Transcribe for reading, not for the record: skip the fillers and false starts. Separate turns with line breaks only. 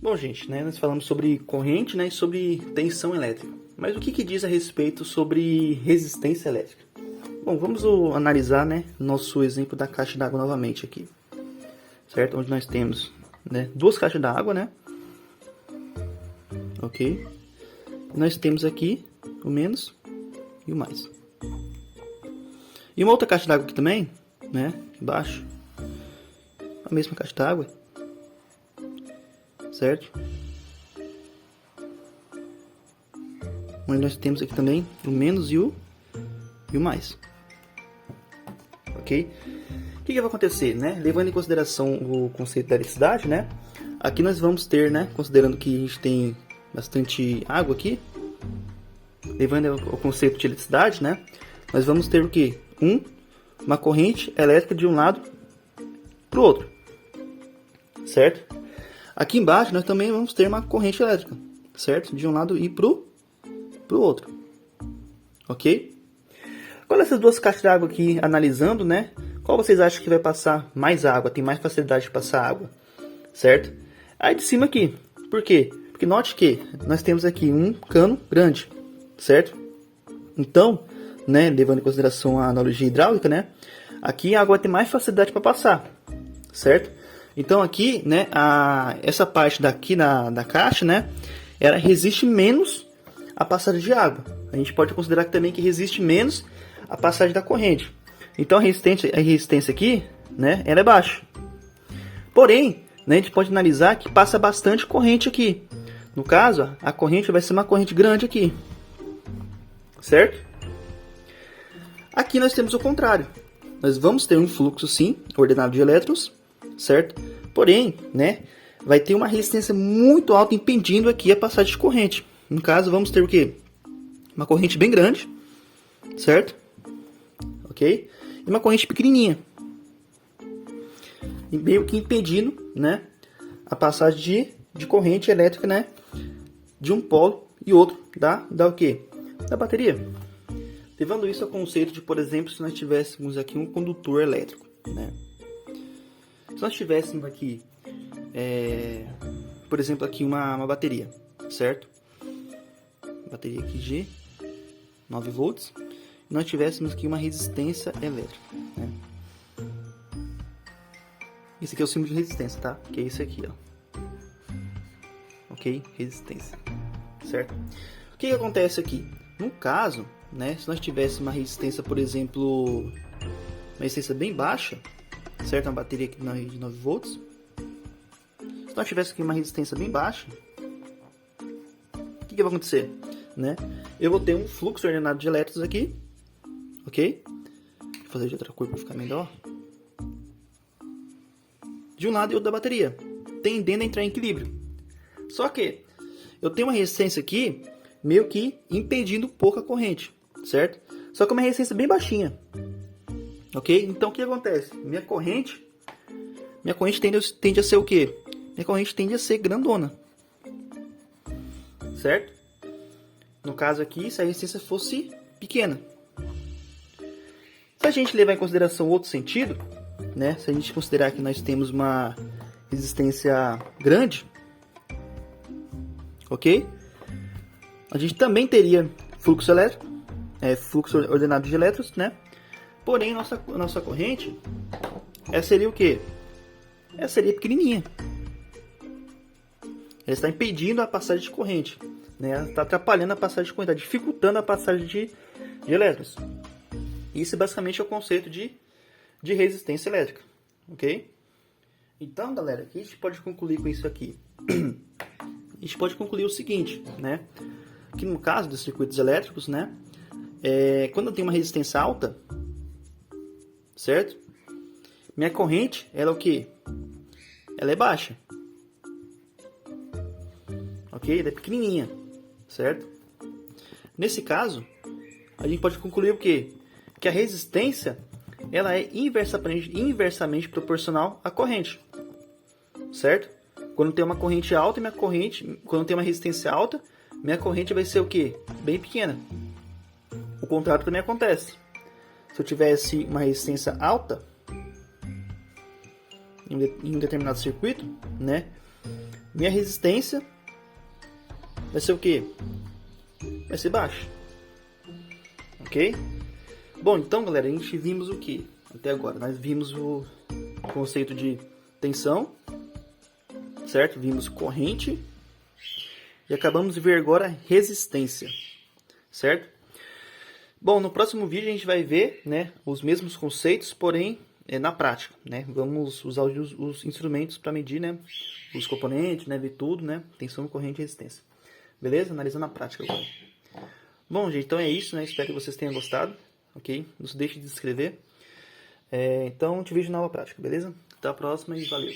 Bom, gente, né, nós falamos sobre corrente, né, e sobre tensão elétrica. Mas o que diz a respeito sobre resistência elétrica? Bom, vamos analisar, né, nosso exemplo da caixa d'água novamente aqui, certo? Onde nós temos, né, duas caixas d'água, né? Ok? Nós temos aqui o menos e o mais. E uma outra caixa d'água aqui também, né, embaixo, a mesma caixa d'água, certo? Onde nós temos aqui também o menos e o mais. Ok? O que vai acontecer, né? Levando em consideração o conceito da eletricidade, né? Aqui nós vamos ter, né? Considerando que a gente tem bastante água aqui, levando o conceito de eletricidade, né? Nós vamos ter o que? Uma corrente elétrica de um lado para o outro, certo? Aqui embaixo nós também vamos ter uma corrente elétrica, certo? De um lado e pro outro, ok? Agora essas duas caixas de água aqui analisando, né? Qual vocês acham que vai passar mais água, tem mais facilidade de passar água, certo? Aí de cima aqui, por quê? Porque note que nós temos aqui um cano grande, certo? Então, né, levando em consideração a analogia hidráulica, né? Aqui a água tem mais facilidade para passar, certo? Então aqui, né, essa parte daqui da caixa, né, ela resiste menos a passagem de água. A gente pode considerar também que resiste menos a passagem da corrente. Então a resistência aqui, né, ela é baixa. Porém, né, a gente pode analisar que passa bastante corrente aqui. No caso, a corrente vai ser uma corrente grande aqui, certo? Aqui nós temos o contrário. Nós vamos ter um fluxo, sim, ordenado de elétrons, certo? Porém, né, vai ter uma resistência muito alta impedindo aqui a passagem de corrente. No caso, vamos ter o quê? Uma corrente bem grande, certo? Ok? E uma corrente pequenininha. E meio que impedindo, né, a passagem de corrente elétrica, né, de um polo e outro da o quê? Da bateria. Levando isso ao conceito de, por exemplo, se nós tivéssemos aqui um condutor elétrico, né? Se nós tivéssemos aqui, por exemplo, aqui uma bateria, certo? Bateria aqui de 9 volts. E nós tivéssemos aqui uma resistência elétrica, né? Esse aqui é o símbolo de resistência, tá? Que é isso aqui, ó. Ok? Resistência, certo? O que acontece aqui? No caso, né, se nós tivéssemos uma resistência, por exemplo, uma resistência bem baixa, certo? Uma bateria aqui de 9 volts. Se nós tivéssemos aqui uma resistência bem baixa, o que vai acontecer? Né? Eu vou ter um fluxo ordenado de elétrons aqui, ok? Vou fazer de outra cor para ficar melhor. De um lado e outro da bateria, tendendo a entrar em equilíbrio. Só que eu tenho uma resistência aqui, meio que impedindo pouca corrente, certo? Só que é uma resistência bem baixinha, ok? Então o que acontece? Minha corrente tende a ser o quê? Minha corrente tende a ser grandona, certo? No caso aqui, se a resistência fosse pequena. Se a gente levar em consideração outro sentido, né? Se a gente considerar que nós temos uma resistência grande, ok? A gente também teria fluxo elétrico, fluxo ordenado de elétrons, né? Porém, nossa corrente, essa seria o quê? Essa seria pequenininha. Ela está impedindo a passagem de corrente, né? Ela está atrapalhando a passagem de corrente, está dificultando a passagem de elétrons. Isso basicamente é o conceito de resistência elétrica, ok? Então, galera, o que a gente pode concluir com isso aqui? A gente pode concluir o seguinte, né? Que no caso dos circuitos elétricos, né? Quando eu tenho uma resistência alta, certo? Minha corrente, ela é o quê? Ela é baixa. Ok? Ela é pequenininha, certo? Nesse caso, a gente pode concluir o quê? Que a resistência, ela é inversamente proporcional à corrente, certo? Quando tem uma corrente alta, quando tem uma resistência alta, minha corrente vai ser o quê? Bem pequena. O contrário também acontece. Se eu tivesse uma resistência alta em um determinado circuito, né? minha resistência vai ser o quê? Vai ser baixa. Ok? Bom, então, galera, a gente vimos o que até agora? Nós vimos o conceito de tensão, certo? Vimos corrente e acabamos de ver agora resistência, certo? Bom, no próximo vídeo a gente vai ver, né, os mesmos conceitos, porém na prática, né? Vamos usar os instrumentos para medir, né, os componentes, né, ver tudo, né, tensão, corrente e resistência. Beleza? Analisando na prática agora. Bom, gente, então é isso, né? Espero que vocês tenham gostado, ok? Não se deixe de se inscrever. Então, te vejo na aula prática, beleza? Até a próxima e valeu!